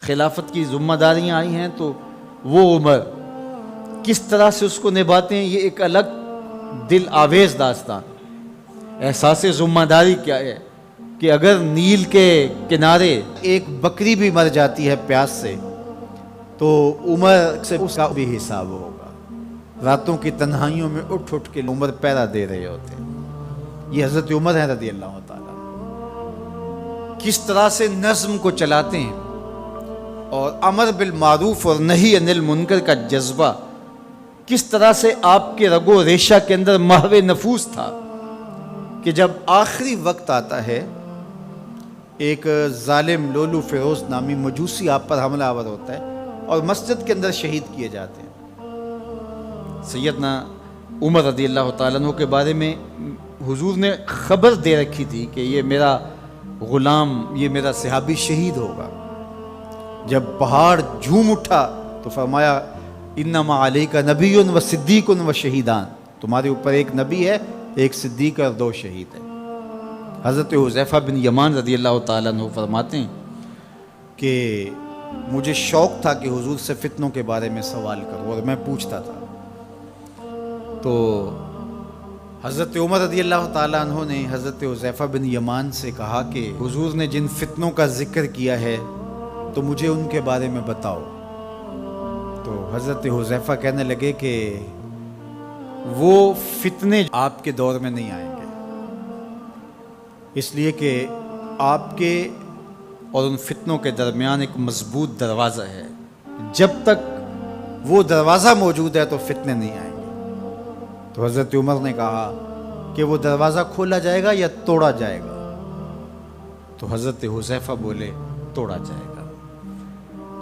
خلافت کی ذمہ داریاں آئی ہیں تو وہ عمر کس طرح سے اس کو نبھاتے ہیں، یہ ایک الگ دل آویز داستان۔ احساس ذمہ داری کیا ہے کہ اگر نیل کے کنارے ایک بکری بھی مر جاتی ہے پیاس سے تو عمر سے اس کا بھی حساب ہوگا۔ راتوں کی تنہائیوں میں اٹھ اٹھ کے عمر پیرا دے رہے ہوتے ہیں۔ یہ حضرت عمر ہے رضی اللہ تعالیٰ، کس طرح سے نظم کو چلاتے ہیں، اور امر بالمعروف اور نہی عن المنکر کا جذبہ کس طرح سے آپ کے رگ و ریشہ کے اندر محو نفوس تھا کہ جب آخری وقت آتا ہے، ایک ظالم لولو فیروز نامی مجوسی آپ پر حملہ آور ہوتا ہے اور مسجد کے اندر شہید کیے جاتے ہیں۔ سیدنا عمر رضی اللہ تعالیٰ عنہ کے بارے میں حضور نے خبر دے رکھی تھی کہ یہ میرا غلام، یہ میرا صحابی شہید ہوگا۔ جب پہاڑ جھوم اٹھا تو فرمایا انما علیک نبی و صدیق و شہیدان، تمہارے اوپر ایک نبی ہے، ایک صدیق اور 2 شہید ہیں۔ حضرت حذیفہ بن یمان رضی اللہ تعالیٰ عنہ فرماتے ہیں کہ مجھے شوق تھا کہ حضور سے فتنوں کے بارے میں سوال کروں اور میں پوچھتا تھا، تو حضرت عمر رضی اللہ تعالیٰ عنہ نے حضرت حذیفہ بن یمان سے کہا کہ حضور نے جن فتنوں کا ذکر کیا ہے تو مجھے ان کے بارے میں بتاؤ۔ تو حضرت حذیفہ کہنے لگے کہ وہ فتنے آپ کے دور میں نہیں آئیں گے، اس لیے کہ آپ کے اور ان فتنوں کے درمیان ایک مضبوط دروازہ ہے، جب تک وہ دروازہ موجود ہے تو فتنے نہیں آئیں گے۔ تو حضرت عمر نے کہا کہ وہ دروازہ کھولا جائے گا یا توڑا جائے گا؟ تو حضرت حذیفہ بولے توڑا جائے گا۔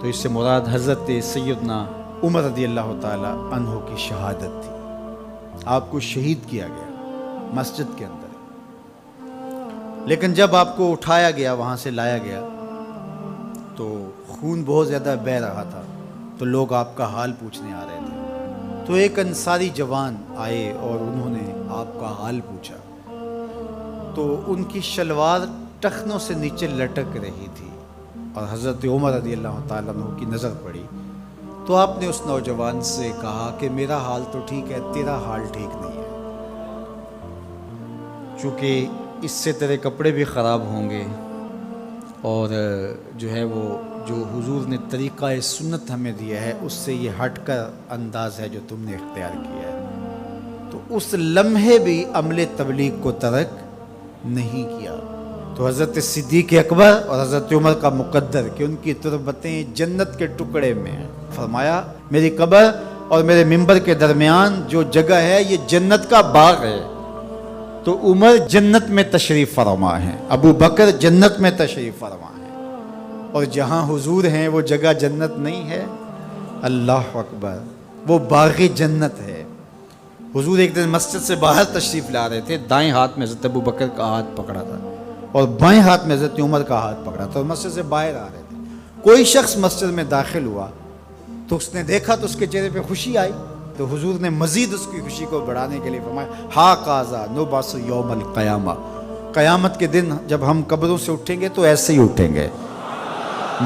تو اس سے مراد حضرت سیدنا عمر رضی اللہ تعالی عنہ کی شہادت تھی۔ آپ کو شہید کیا گیا مسجد کے اندر، لیکن جب آپ کو اٹھایا گیا، وہاں سے لایا گیا تو خون بہت زیادہ بہہ رہا تھا، تو لوگ آپ کا حال پوچھنے آ رہے تھے۔ تو ایک انصاری جوان آئے اور انہوں نے آپ کا حال پوچھا، تو ان کی شلوار ٹخنوں سے نیچے لٹک رہی تھی اور حضرت عمر رضی اللہ تعالیٰ عنہ کی نظر پڑی۔ تو آپ نے اس نوجوان سے کہا کہ میرا حال تو ٹھیک ہے، تیرا حال ٹھیک نہیں ہے، چونکہ اس سے تیرے کپڑے بھی خراب ہوں گے، اور جو ہے وہ جو حضور نے طریقہ سنت ہمیں دیا ہے اس سے یہ ہٹ کر انداز ہے جو تم نے اختیار کیا ہے۔ تو اس لمحے بھی عمل تبلیغ کو ترک نہیں کیا۔ تو حضرت صدیق اکبر اور حضرت عمر کا مقدر کہ ان کی تربتیں جنت کے ٹکڑے میں ہیں، فرمایا میری قبر اور میرے منبر کے درمیان جو جگہ ہے یہ جنت کا باغ ہے۔ تو عمر جنت میں تشریف فرما ہے، ابو بکر جنت میں تشریف فرما ہے، اور جہاں حضور ہیں وہ جگہ جنت نہیں ہے۔ اللہ اکبر، وہ باغ جنت ہے۔ حضور ایک دن مسجد سے باہر تشریف لا رہے تھے، دائیں ہاتھ میں حضرت ابو بکر کا ہاتھ پکڑا تھا اور بائیں ہاتھ میں حضرت عمر کا ہاتھ پکڑا تھا، اور مسجد سے باہر آ رہے تھے۔ کوئی شخص مسجد میں داخل ہوا تو اس نے دیکھا تو اس کے چہرے پہ خوشی آئی، تو حضور نے مزید اس کی خوشی کو بڑھانے کے لیے فرمایا ہا قاذا نبعث یوم القیامہ، قیامت کے دن جب ہم قبروں سے اٹھیں گے تو ایسے ہی اٹھیں گے،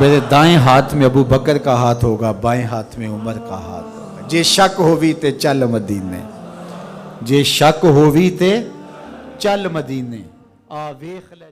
میرے دائیں ہاتھ میں ابو بکر کا ہاتھ ہوگا، بائیں ہاتھ میں عمر کا ہاتھ ہوگا۔ جے شک ہووی تے چل مدینے، جے شک ہووی تے چل مدینے، آ ویکھ لے۔